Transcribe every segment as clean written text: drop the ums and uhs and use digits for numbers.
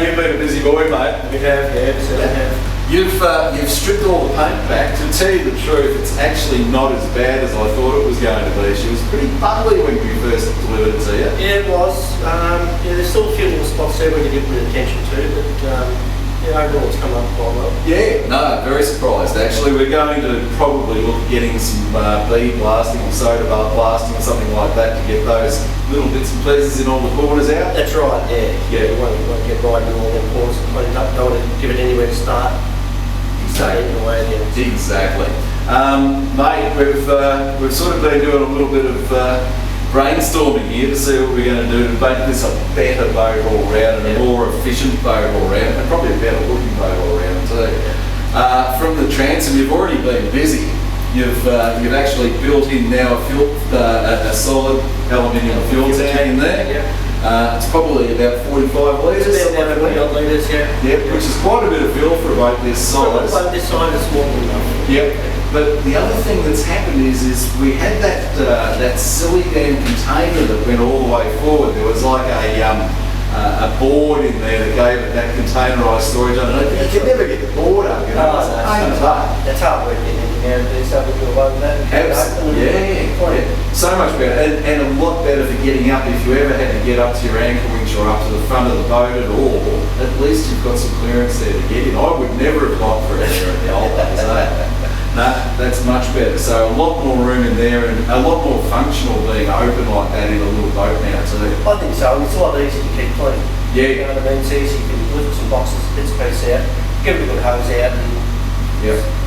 you've been a busy boy, mate. We have, yeah, so we have. You've stripped all the paint back. To tell you the truth, it's actually not as bad as I thought it was going to be. She was pretty ugly when we first delivered it to you. Yeah, it was. Yeah, there's still a few little spots there we could give a bit of attention to, but yeah, overall it's come up quite well. Yeah, no, very surprised actually. We're going to probably look at getting some bead blasting or soda bar blasting or something like that to get those little bits and pieces in all the corners out. That's right, yeah. Yeah. You won't get right in all them corners and clean it up. Don't want to give it anywhere to start. Stay in the way then. Exactly. Mate, we've sort of been doing a little bit of brainstorming here to see what we're going to do to make this a better boat all round and a more efficient boat all round, and probably a better looking boat all round too. From the transom, you've already been busy. You've actually built in now a solid aluminium fuel tank in there. Yeah. It's probably about 45 litres. About 40 odd litres, yeah. Yep, which is quite a bit of fuel for a boat this size. For a boat this size is more than enough. Yep. But the other thing that's happened is we had that silly damn container that went all the way forward. There was like a board in there that gave it that containerised storage underneath. You can never get the board up, you know. That's hard work getting in there, but it's able to do away with that. Yeah. So much better, and a lot better for getting up. If you ever had to get up to your anchor winch or up to the front of the boat at all, at least you've got some clearance there to get in. I would never have gone for it there at the old days, eh? No, that's much better. So a lot more room in there and a lot more functional being open like that in a little boat now too. I think so. It's a lot easier to keep clean. Yeah. You know what I mean? It's easy. You can lift some boxes, bits of piece out, give it a good hose out, and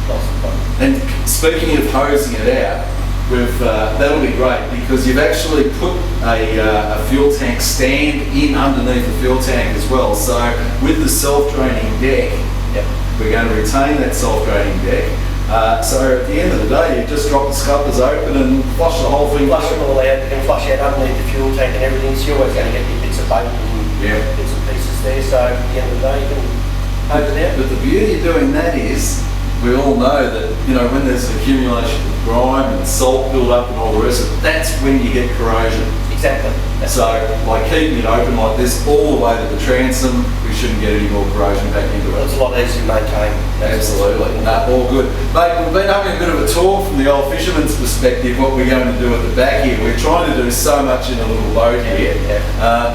lots of fun. And speaking of hosing it out, that'll be great because you've actually put a fuel tank stand in underneath the fuel tank as well. So with the self-draining deck, we're going to retain that self-draining deck. So at the end of the day, you just drop the scuppers open and flush the whole thing. Flush it all out. You can flush out underneath the fuel tank and everything. So you're always going to get your bits of bait and bits and pieces there. So at the end of the day, you can hose it out. But the beauty of doing that is, we all know that, you know, when there's an accumulation of grime and salt build up and all the rest of it, that's when you get corrosion. Exactly. So by keeping it open like this all the way to the transom, we shouldn't get any more corrosion back into it. It's a lot easier to maintain. Absolutely. No, all good. Mate, we've been having a bit of a tour from the old fisherman's perspective, what we're going to do at the back here. We're trying to do so much in a little boat here,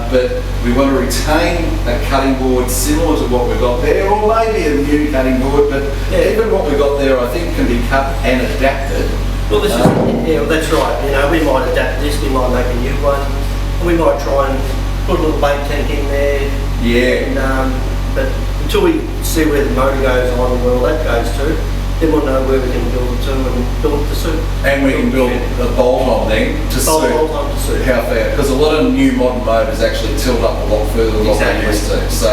but we want to retain a cutting board similar to what we've got there, or maybe a new cutting board, but even what we've got there I think can be cut and adapted. Well, this is, that's right. You know, we might adapt this, we might make a new one, we might try and put a little bait tank in there. Yeah. And, but until we see where the motor goes on and where all that goes to, then we'll know where we can build it to and build it to suit. And we can build a bolt-on then to suit how far, because a lot of new modern motors actually tilt up a lot further than what they used to. So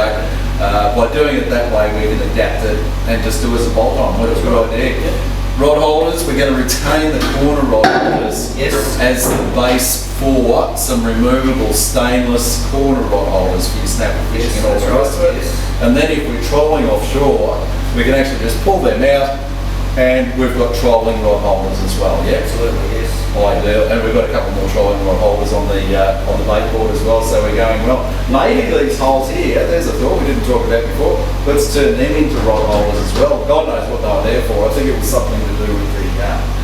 by doing it that way, we can adapt it and just do it as a bolt-on. What a good idea. Rod holders, we're going to retain the corner rod holders as the base for some removable stainless corner rod holders for your snapper fishing and all the rest of it. And then if we're trolling offshore, we can actually just pull them out, and we've got trolling rod holders as well. Yeah, absolutely, yes. Ideal. And we've got a couple more trolling rod holders on the bait board as well, so we're going well. Maybe these holes here, there's a thought we didn't talk about before, let's turn them into rod holders as well. God knows what they were there for. I think it was something to do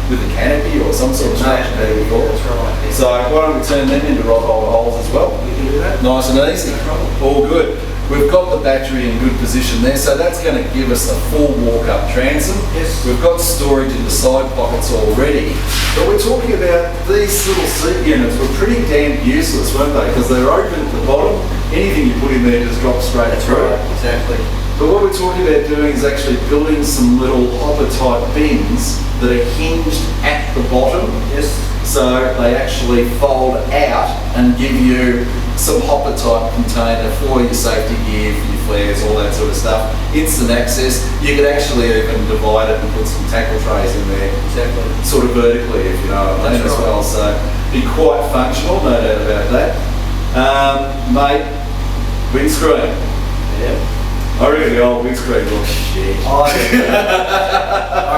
with the canopy or some sort of structure there before. That's right. Yeah. So why don't we turn them into rod holder holes as well? We can do that. Nice and easy. No problem. All good. We've got the battery in good position there, so that's going to give us a full walk-up transom. Yes. We've got storage in the side pockets already, but we're talking about these little seat units were pretty damn useless, weren't they? Because they're open at the bottom. Anything you put in there just drops straight through. Right, exactly. But what we're talking about doing is actually building some little hopper-type bins that are hinged at the bottom. Yes. So they actually fold out and give you some hopper type container for your safety gear, for your flares, all that sort of stuff. Instant access. You could actually even divide it and put some tackle trays in there. Exactly. Sort of vertically, if you know what I mean, as well. So be quite functional, no doubt about that. Mate, windscreen. Yeah. I reckon the old windscreen looks shit. I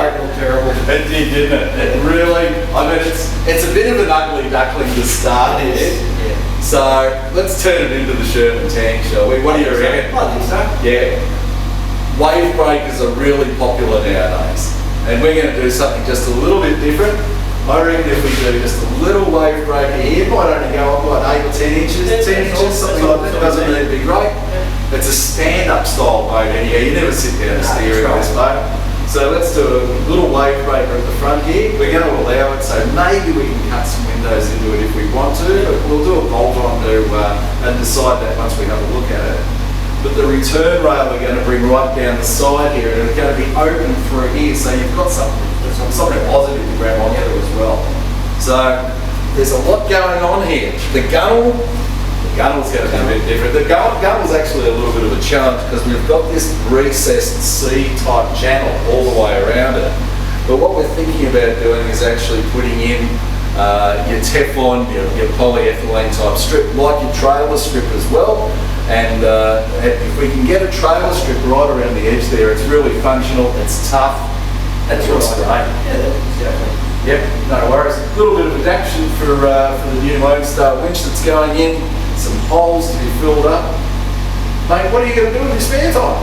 reckon terrible. It did, didn't it? It really, I mean, it's a bit of an ugly duckling to start here. Yeah. So let's turn it into the Sherman tank, shall we? What do you reckon? I think so. Yeah. Wave breakers are really popular nowadays. And we're going to do something just a little bit different. I reckon if we do just a little wave breaker here, it might only go up like 8 or 10 inches, 10 inches, something like that. Doesn't need to be great. It's a stand-up style boat anyhow. You never sit down and steer in this boat. So let's do a little wave breaker at the front here. We're going to allow it, so maybe we can cut some windows into it if we want to, but we'll do a bolt on and decide that once we have a look at it. But the return rail we're going to bring right down the side here, and it's going to be open through here, so you've got something positive to grab onto as well. So there's a lot going on here. The gunnel's going to be a bit different. The gunnel's actually a little bit of a challenge because we've got this recessed C-type channel all the way around it. But what we're thinking about doing is actually putting in your Teflon, your polyethylene type strip, like your trailer strip as well. And if we can get a trailer strip right around the edge there, it's really functional, it's tough. That's what's great. Yeah, definitely. Yep, no worries. A little bit of adaptation for the new Lone Star winch that's going in, some holes to be filled up. Mate, what are you going to do in your spare time?